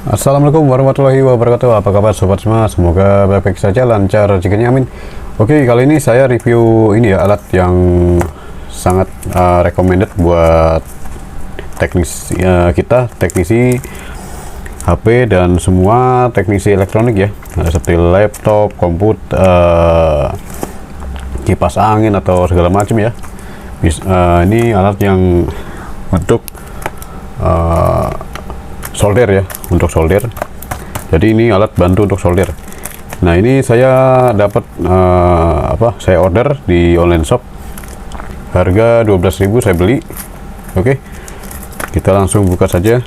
Assalamualaikum warahmatullahi wabarakatuh. Apa kabar sobat semua? Semoga baik-baik saja, lancar rezekinya, amin. Oke, kali ini saya review ini ya, alat yang sangat recommended buat teknisi HP dan semua teknisi elektronik ya, seperti laptop, komputer, kipas angin atau segala macam ya. Ini alat yang untuk solder ya, untuk solder. Jadi ini alat bantu untuk solder. Nah, ini saya dapat saya order di online shop, harga 12.000 saya beli. Oke, kita langsung buka saja.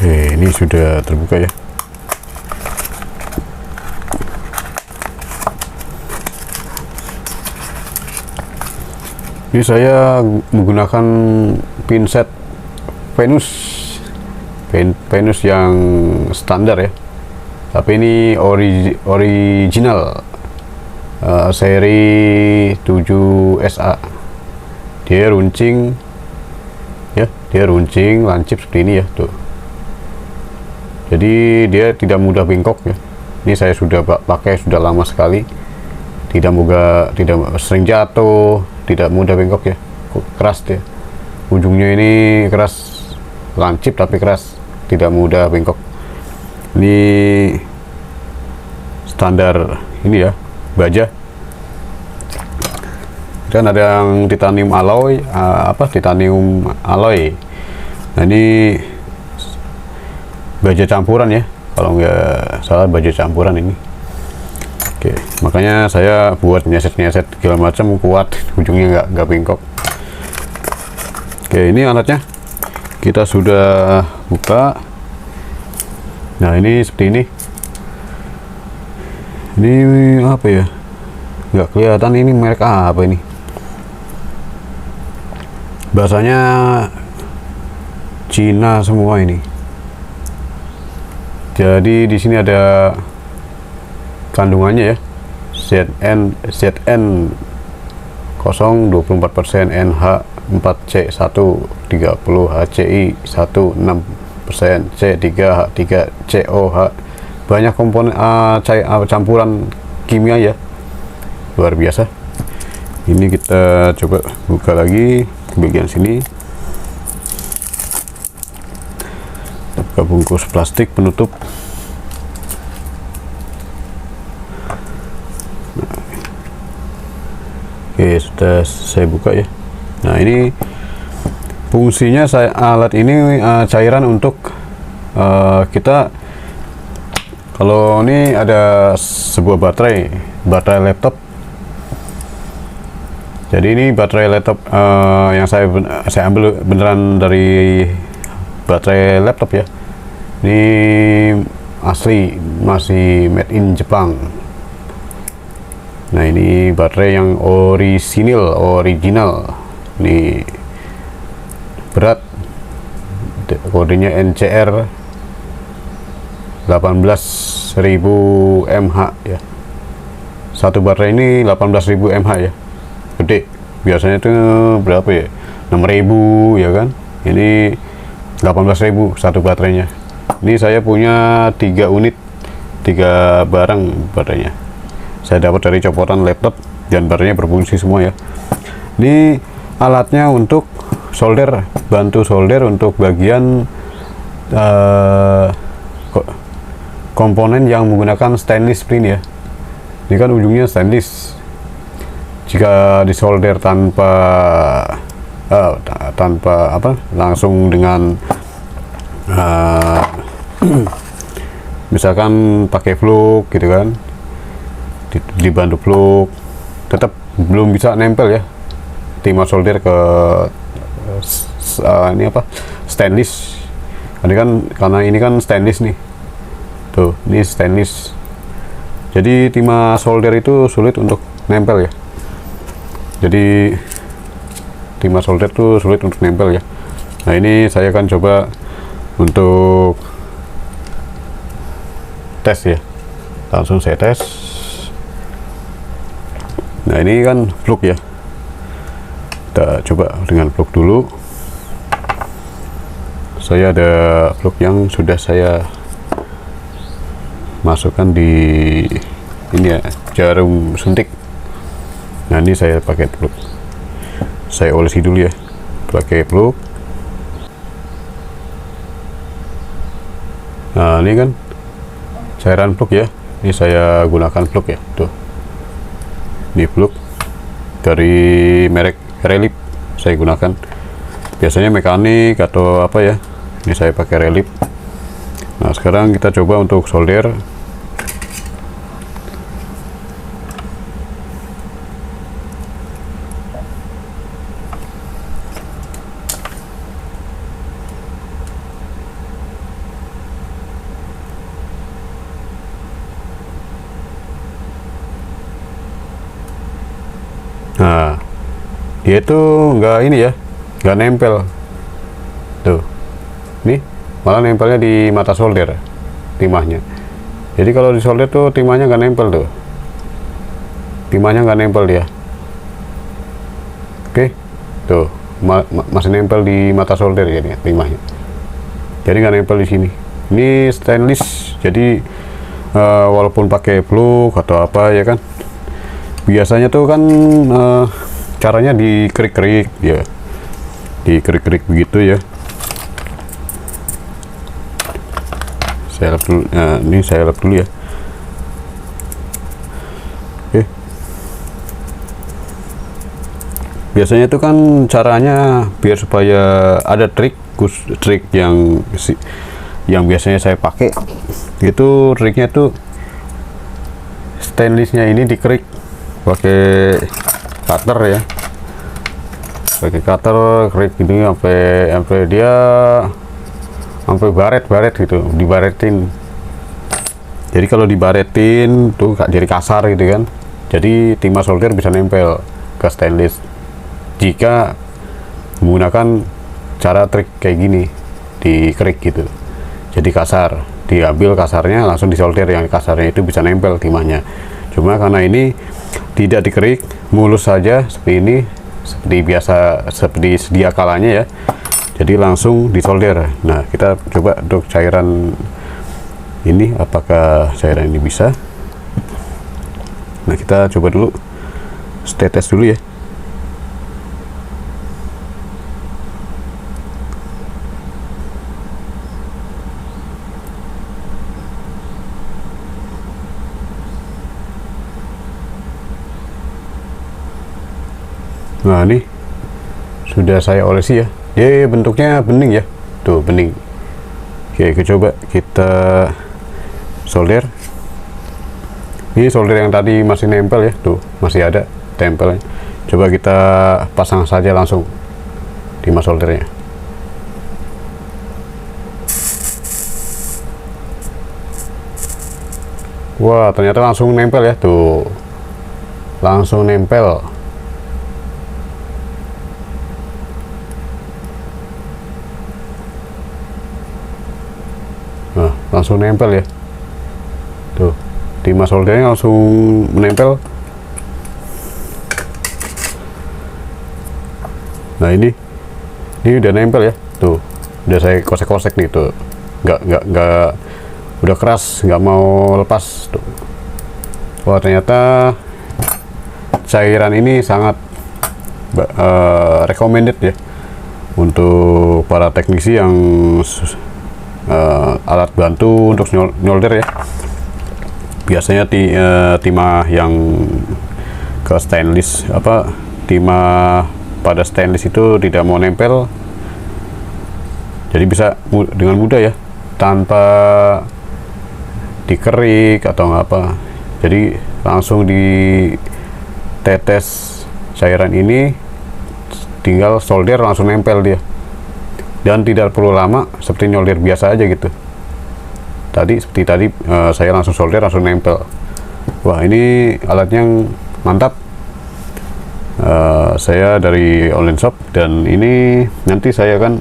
Oke, ini sudah terbuka ya. Ini saya menggunakan pinset Venus yang standar ya. Tapi ini original seri 7SA. Dia runcing ya, dia runcing lancip seperti ini ya, tuh. Jadi dia tidak mudah bengkok ya. Ini saya sudah pakai sudah lama sekali, tidak sering jatuh, tidak mudah bengkok ya. Keras dia, ujungnya ini keras, lancip tapi keras, tidak mudah bengkok. Ini standar ini ya, baja. Dan ada yang titanium alloy, titanium alloy. Nah, ini baja campuran ya, kalau nggak salah baja campuran ini. Oke, makanya saya buat nyeset segala macam kuat, ujungnya nggak bengkok. Oke, ini alatnya kita sudah buka. Nah, ini seperti ini. Ini apa ya, nggak kelihatan ini merek apa ini, bahasanya Cina semua ini. Jadi di sini ada kandungannya ya, ZN 0 24%, NH 4C1 30, HCI 16%, C3 H3, COH. Banyak komponen campuran kimia ya, luar biasa. Ini kita coba buka lagi bagian sini. Buka bungkus plastik penutup. Oke, sudah saya buka ya. Nah, ini fungsinya, alat ini cairan untuk kita, kalau ini ada sebuah baterai laptop. Jadi ini baterai laptop yang saya ambil beneran dari baterai laptop ya. Ini asli, masih made in Jepang. Nah, ini baterai yang original. Ini berat, kodenya NCR 18.000 mAh ya. Satu baterai ini 18.000 mAh ya, gede. Biasanya itu berapa ya, 6.000 ya kan. Ini 18.000 satu baterainya. Ini saya punya 3 unit, 3 barang baterainya. Saya dapat dari copotan laptop dan baterainya berfungsi semua ya. Ini alatnya untuk solder, bantu solder untuk bagian komponen yang menggunakan stainless seperti ini ya. Ini kan ujungnya stainless. Jika disolder tanpa langsung dengan misalkan pakai fluk gitu kan, dibantu fluk, tetap belum bisa nempel ya timah solder ke ini apa, stainless. ini kan karena ini kan stainless nih, tuh ini stainless, jadi timah solder itu sulit untuk nempel ya. Jadi timah solder tuh sulit untuk nempel ya. Nah ini saya akan coba untuk tes ya, langsung saya tes. Nah ini kan plug ya, kita coba dengan plug dulu. Saya ada plug yang sudah saya masukkan di ini ya, jarum suntik. Nah ini saya pakai plug, saya olesi dulu ya pakai plug. Nah ini kan cairan plug ya, ini saya gunakan plug ya, tuh ini plug dari merek Relief saya gunakan, biasanya mekanik atau apa ya, ini saya pakai Relief. Nah sekarang kita coba untuk solder. Nah dia itu enggak ini ya, nggak nempel tuh, nih malah nempelnya di mata solder timahnya. Jadi kalau di solder tuh timahnya nggak nempel tuh, timahnya nggak nempel dia. Oke tuh masih nempel di mata solder ya timahnya, jadi nggak nempel di sini. Ini stainless, jadi walaupun pakai plug atau apa ya kan, biasanya tuh kan caranya dikerik-kerik ya, dikerik-kerik begitu ya. Saya lap dulu, ini saya lap dulu ya. Oke, biasanya itu kan caranya biar supaya ada trik yang biasanya saya pakai itu, triknya tuh stainlessnya ini dikerik pakai cutter ya, pakai cutter kerik gini sampai dia sampai baret gitu, dibaretin. Jadi kalau dibaretin tuh jadi kasar gitu kan, jadi timah solder bisa nempel ke stainless jika menggunakan cara trik kayak gini, dikerik gitu, jadi kasar, diambil kasarnya langsung disolder, yang kasarnya itu bisa nempel timahnya. Cuma karena ini tidak dikerik, mulus saja seperti ini, seperti biasa, seperti sedia kalanya ya, jadi langsung disolder. Nah kita coba untuk cairan ini, apakah cairan ini bisa. Nah kita coba dulu tetes dulu ya. Nah ini sudah saya olesi ya, dia bentuknya bening ya, tuh bening. Oke, coba kita solder. Ini solder yang tadi masih nempel ya, tuh masih ada tempelnya. Coba kita pasang saja langsung timah soldernya. Wah ternyata langsung nempel ya, tuh langsung nempel. Nah, langsung nempel ya, tuh timah soldernya langsung menempel. Nah ini udah nempel ya, tuh udah saya kosek-kosek nih, tuh nggak udah keras, nggak mau lepas tuh. Wah ternyata cairan ini sangat recommended ya untuk para teknisi yang alat bantu untuk nyolder ya. Biasanya timah yang ke stainless, timah pada stainless itu tidak mau nempel, jadi bisa dengan mudah ya, tanpa dikerik atau apa, jadi langsung ditetes cairan ini, tinggal solder langsung nempel dia. dan tidak perlu lama, seperti nyolder biasa aja gitu. Seperti tadi saya langsung solder, langsung nempel. Wah, ini alatnya yang mantap. Saya dari online shop, dan ini nanti saya kan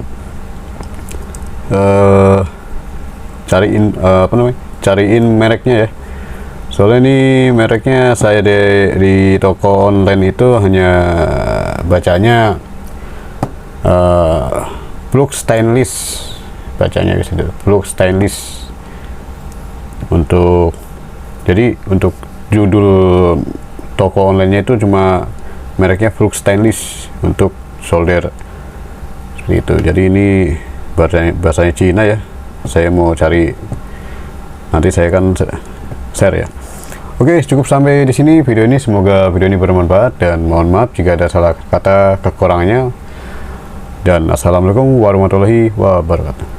cariin mereknya ya. Soalnya ini mereknya saya di toko online itu hanya bacanya plug stainless, bacanya gitu, plug stainless. Jadi untuk judul toko online-nya itu cuma mereknya plug stainless untuk solder seperti itu. Jadi ini bahasanya Cina ya. Saya mau cari, nanti saya akan share ya. Oke, cukup sampai di sini video ini. Semoga video ini bermanfaat, dan mohon maaf jika ada salah kata kekurangannya. Dan assalamualaikum warahmatullahi wabarakatuh.